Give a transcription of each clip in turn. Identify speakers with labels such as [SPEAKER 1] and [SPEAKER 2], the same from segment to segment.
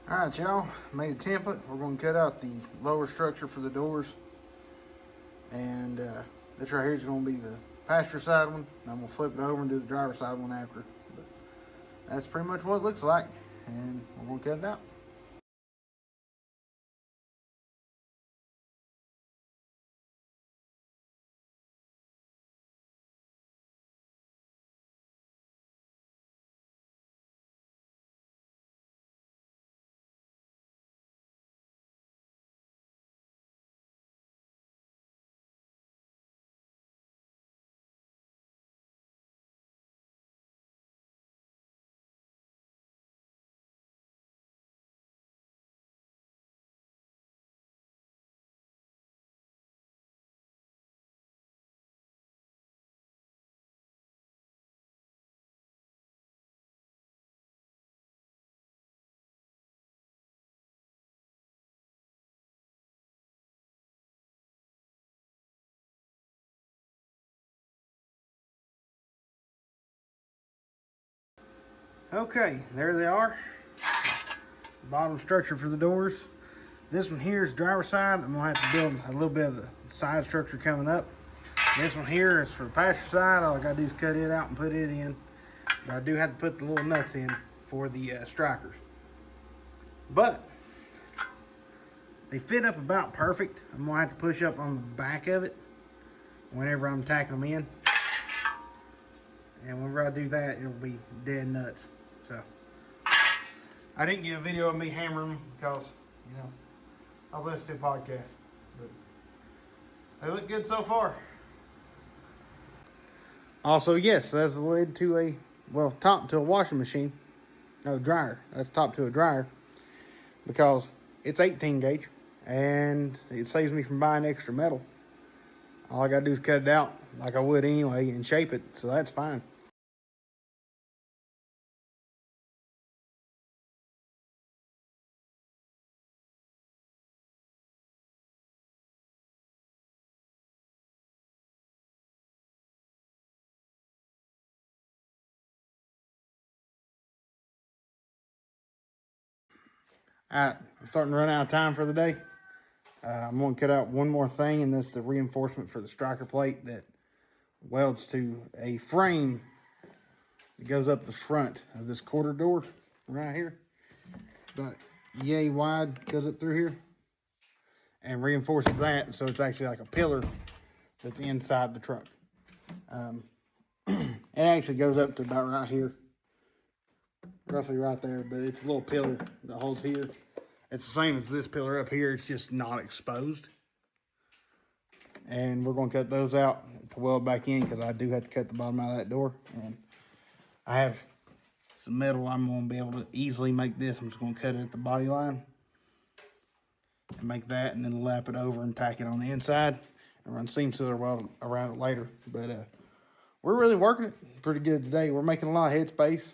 [SPEAKER 1] Alright, y'all, made a template. We're going to cut out the lower structure for the doors. And this right here is going to be the passenger side one. I'm going to flip it over and do the driver's side one after. But that's pretty much what it looks like. And we're going to cut it out. Okay, there they are. Bottom structure for the doors. This one here is driver's side. I'm going to have to build a little bit of the side structure coming up. This one here is for the passenger side. All I got to do is cut it out and put it in. But I do have to put the little nuts in for the strikers. But they fit up about perfect. I'm going to have to push up on the back of it whenever I'm tacking them in. And whenever I do that, it'll be dead nuts. So I didn't get a video of me hammering them because, I was listening to a podcast. But they look good so far. Also, yes, that's the lid to a, top to a washing machine. No, dryer. That's top to a dryer. Because it's 18 gauge. And it saves me from buying extra metal. All I gotta do is cut it out like I would anyway and shape it. So that's fine. Alright, I'm starting to run out of time for the day. I'm going to cut out one more thing, and that's the reinforcement for the striker plate that welds to a frame that goes up the front of this quarter door right here. It's about yay wide, goes up through here, and reinforces that so it's actually like a pillar that's inside the truck. It actually goes up to about right here, roughly right there, but it's a little pillar that holds here. It's the same as this pillar up here, it's just not exposed. And we're going to cut those out to weld back in because I do have to cut the bottom out of that door. And I have some metal I'm going to be able to easily make this. I'm just going to cut it at the body line and make that, and then lap it over and tack it on the inside and run seam sealer weld around it later. But we're really working it pretty good today. We're making a lot of headspace.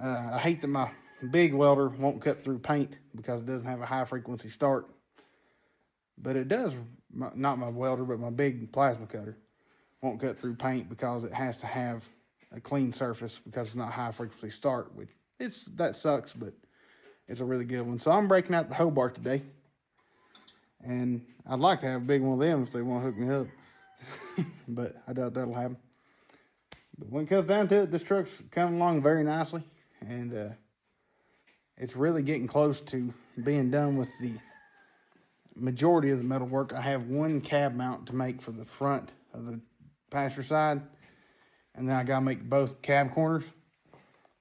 [SPEAKER 1] I hate that my big welder won't cut through paint because it doesn't have a high frequency start. But it does, not my welder, but my big plasma cutter won't cut through paint because it has to have a clean surface because it's not high frequency start, which that sucks, but it's a really good one. So I'm breaking out the Hobart today. And I'd like to have a big one of them if they want to hook me up. But I doubt that'll happen. But when it comes down to it, this truck's coming along very nicely. And it's really getting close to being done with the majority of the metal work. I have one cab mount to make for the front of the passenger side, and then I gotta make both cab corners,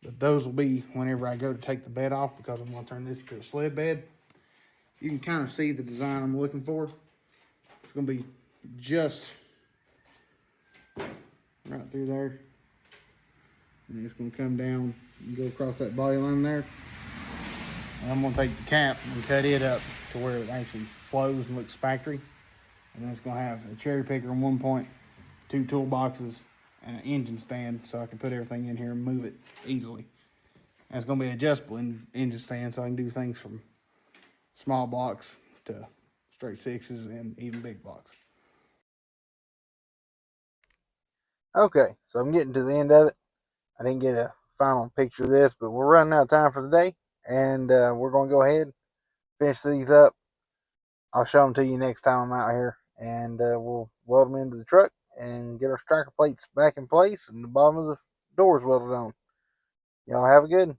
[SPEAKER 1] but those will be whenever I go to take the bed off because I'm gonna turn this to a sled bed. You can kind of see the design I'm looking for. It's gonna be just right through there, and it's gonna come down and go across that body line there. And I'm gonna take the cap and cut it up to where it actually flows and looks factory. And then it's gonna have a cherry picker on one point, two toolboxes, and an engine stand so I can put everything in here and move it easily. And it's gonna be an adjustable engine stand so I can do things from small blocks to straight sixes and even big blocks. Okay, so I'm getting to the end of it. I didn't get a final picture of this, but we're running out of time for the day. and we're going to go ahead, finish these up. I'll show them to you next time I'm out here, and we'll weld them into the truck and get our striker plates back in place and the bottom of the doors welded on. Y'all have a good one.